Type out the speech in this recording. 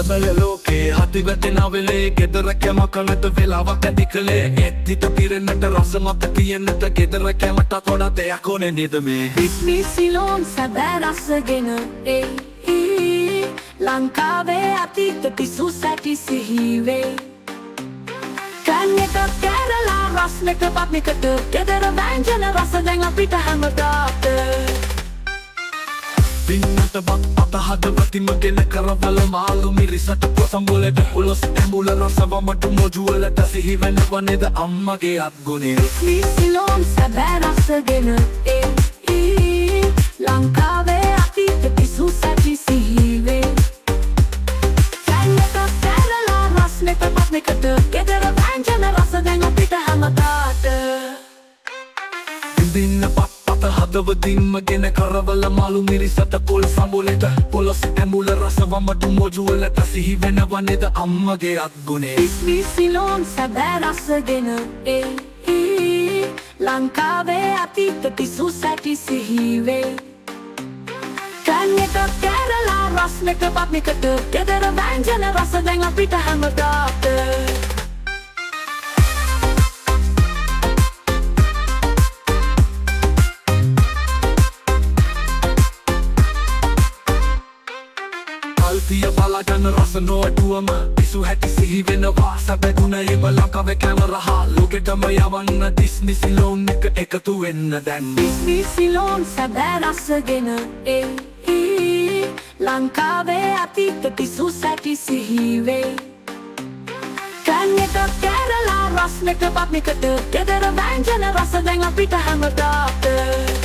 කලබල ලෝකේ හති වැටෙන වෙලේ ගෙදර කැම කනට වෙලාවක් ඇති කළේ ඒත් හිත පිරෙන්නට රස මත තියෙන්නට ගෙදර කැමට වඩා දෙයක් ඕනේ නේද මේ බිස්නස් සිලෝන් සැබෑ රසගෙන ලංකාවේ අතීත පිසු සැටි සිහිවේ කන් එක කැරලා රස්නෙක පත්නිකට ගෙදර වෑංජන රස දැන් අපිට හැමදාට පින්නට බත් අත හදවතින්ම ගෙන කරවල මාළු මිරිසට පොසම්බුලට උලොස් ඇඹුල රසවමට මොජුවලට සිහි වෙනව නේද අම්මගේ අත්ගුණේ බිස්නස් සිලෝන් සැබෑ රසගෙන ලංකාවේ අතීත පිසු සැටි සිහිවේ කන් එක කැරලා රස්නෙක පත්නිකට ගෙදර වෑංජන රස දැන් අපිට හැමදාට දින්න පත් අත හදවතින්ම ගෙන කරවල මාළු මිරිසට පොල් සම්බුලට පොලොස් ඇඹුල රසවමට මොජුවලට සිහි වෙනව නේද අම්මගේ අත්ගුණේ බිස්නස් සිලෝන් සැබෑ රසගෙන ලංකාවේ අතීත පිසු සැටි සිහිවේ කන් එක කැරලා රස්නෙක පත්නිකට ගෙදර වෑංජන රස දැන් අපිට හැමදාට අල්තිය බලාගන්න රස නොඅඩුවම පිසු හැටි සිහි වෙනවා සැබැගුණ ඒව ලංකාවේ කැමරහා ලෝකෙටම යවන්න ඩිස්නි සිලෝන් එක එකතු වෙන්න දැන් බිස්නස් සිලෝන් සැබෑ රසගෙන ලංකාවේ අතීත පිසු සැටි සිහිවේ කන් එක කැරලා රස්නෙක පත්නිකට ගෙදර වෑංජන රස දැන් අපිට හැමදාට